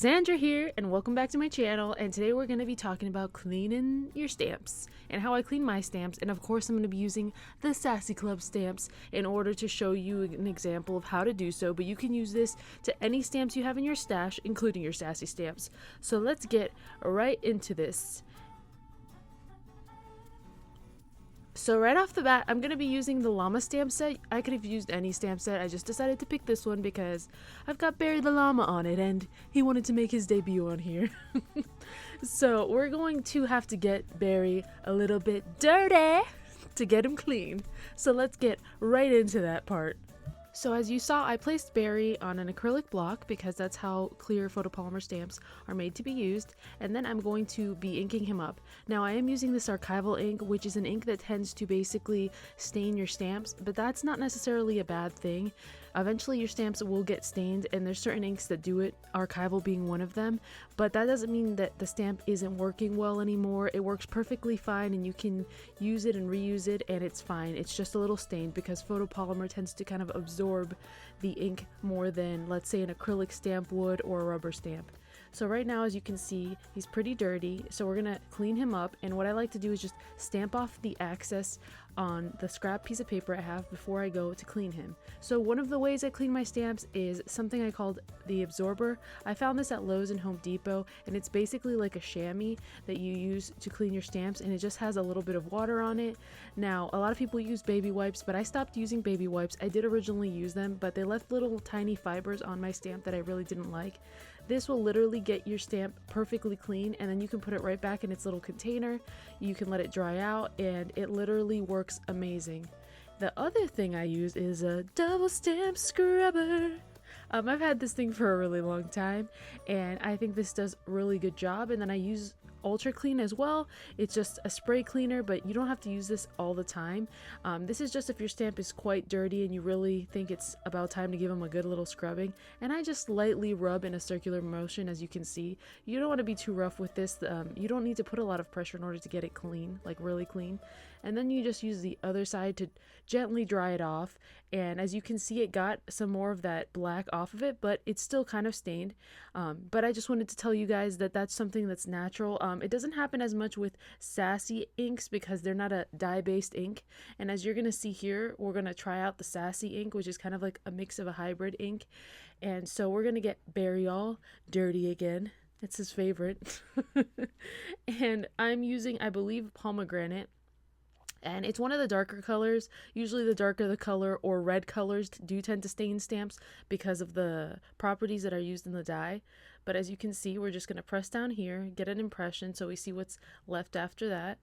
Cassandra here, and welcome back to my channel. And today we're going to be talking about cleaning your stamps and how I clean my stamps. And of course, I'm going to be using the Sassy Club stamps in order to show you an example of how to do so. But you can use this to any stamps you have in your stash, including your Sassy stamps. So let's get right into this. So right off the bat, I'm going to be using the llama stamp set. I could have used any stamp set. I just decided to pick this one because I've got Barry the llama on it and he wanted to make his debut on here. So we're going to have to get Barry a little bit dirty to get him clean. So let's get right into that part. So as you saw, I placed Barry on an acrylic block because that's how clear photopolymer stamps are made to be used, and then I'm going to be inking him up. Now I am using this archival ink, which is an ink that tends to basically stain your stamps, but that's not necessarily a bad thing. Eventually your stamps will get stained, and there's certain inks that do it, archival being one of them, but that doesn't mean that the stamp isn't working well anymore. It works perfectly fine and you can use it and reuse it and it's fine. It's just a little stained because photopolymer tends to kind of absorb the ink more than, let's say, an acrylic stamp would or a rubber stamp. So right now, as you can see, he's pretty dirty, so we're gonna clean him up, and what I like to do is just stamp off the excess on the scrap piece of paper I have before I go to clean him. So one of the ways I clean my stamps is something I called the absorber. I found this at Lowe's and Home Depot, and it's basically like a chamois that you use to clean your stamps, and it just has a little bit of water on it. Now, a lot of people use baby wipes, but I stopped using baby wipes. I did originally use them, but they left little tiny fibers on my stamp that I really didn't like. This will literally get your stamp perfectly clean, and then you can put it right back in its little container. You can let it dry out, and it literally works amazing. The other thing I use is a double stamp scrubber. I've had this thing for a really long time, and I think this does a really good job. And then I use Ultra Clean as well. It's just a spray cleaner, but you don't have to use this all the time. This is just if your stamp is quite dirty and you really think it's about time to give them a good little scrubbing. And I just lightly rub in a circular motion, as you can see. You don't want to be too rough with this. You don't need to put a lot of pressure in order to get it clean, like really clean. And then you just use the other side to gently dry it off. And as you can see, it got some more of that black off of it, but it's still kind of stained. But I just wanted to tell you guys that that's something that's natural. It doesn't happen as much with Sassy inks because they're not a dye-based ink. And as you're going to see here, we're going to try out the Sassy ink, which is kind of like a mix of a hybrid ink. And so we're going to get Barry all dirty again. It's his favorite. And I'm using, I believe, pomegranate. And it's one of the darker colors. Usually the darker the color or red colors do tend to stain stamps because of the properties that are used in the dye. But as you can see, we're just going to press down here, get an impression so we see what's left after that.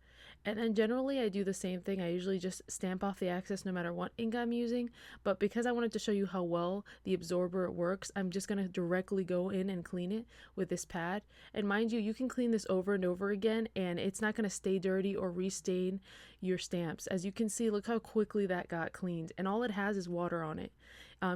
And then generally I do the same thing. I usually just stamp off the excess no matter what ink I'm using. But because I wanted to show you how well the absorber works, I'm just going to directly go in and clean it with this pad. And mind you, you can clean this over and over again and it's not going to stay dirty or restain your stamps. As you can see, look how quickly that got cleaned, and all it has is water on it.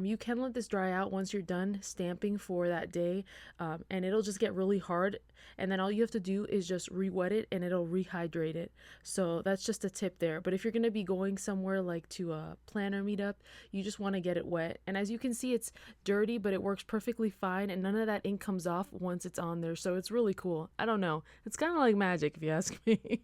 You can let this dry out once you're done stamping for that day, and it'll just get really hard, and then all you have to do is just re-wet it and it'll rehydrate it. So that's just a tip there. But if you're going to be going somewhere like to a planner meetup, you just want to get it wet. And as you can see, it's dirty, but it works perfectly fine, and none of that ink comes off once it's on there. So it's really cool. I don't know, it's kind of like magic if you ask me.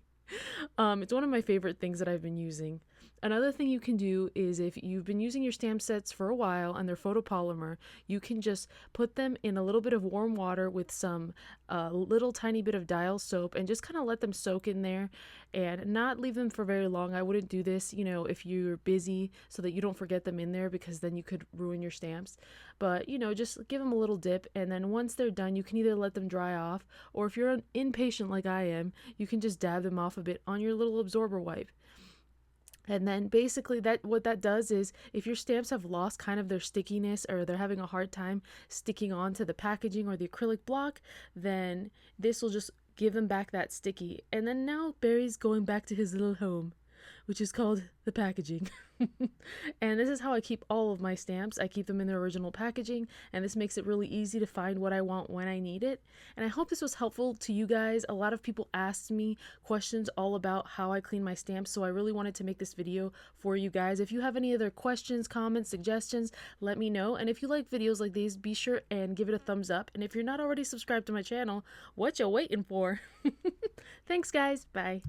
It's one of my favorite things that I've been using. Another thing you can do is if you've been using your stamp sets for a while and they're photopolymer, you can just put them in a little bit of warm water with some little tiny bit of dial soap and just kind of let them soak in there and not leave them for very long. I wouldn't do this, you know, if you're busy so that you don't forget them in there, because then you could ruin your stamps. But, you know, just give them a little dip, and then once they're done, you can either let them dry off, or if you're impatient like I am, you can just dab them off a bit on your little absorber wipe. And then basically what that does is if your stamps have lost kind of their stickiness or they're having a hard time sticking onto the packaging or the acrylic block, then this will just give them back that sticky. And then now Barry's going back to his little home. which is called the packaging. And this is how I keep all of my stamps. I keep them in their original packaging, and this makes it really easy to find what I want when I need it. And I hope this was helpful to you guys. A lot of people asked me questions all about how I clean my stamps, so I really wanted to make this video for you guys. If you have any other questions, comments, suggestions, let me know. And if you like videos like these, be sure and give it a thumbs up. And if you're not already subscribed to my channel, what you waiting for? Thanks guys, bye.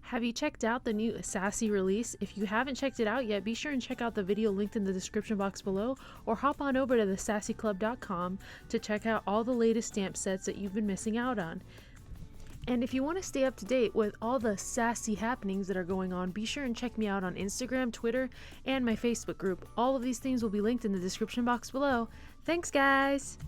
Have you checked out the new Sassy release? If you haven't checked it out yet, be sure and check out the video linked in the description box below, or hop on over to TheSassyClub.com to check out all the latest stamp sets that you've been missing out on. And if you want to stay up to date with all the sassy happenings that are going on, be sure and check me out on Instagram, Twitter, and my Facebook group. All of these things will be linked in the description box below. Thanks guys!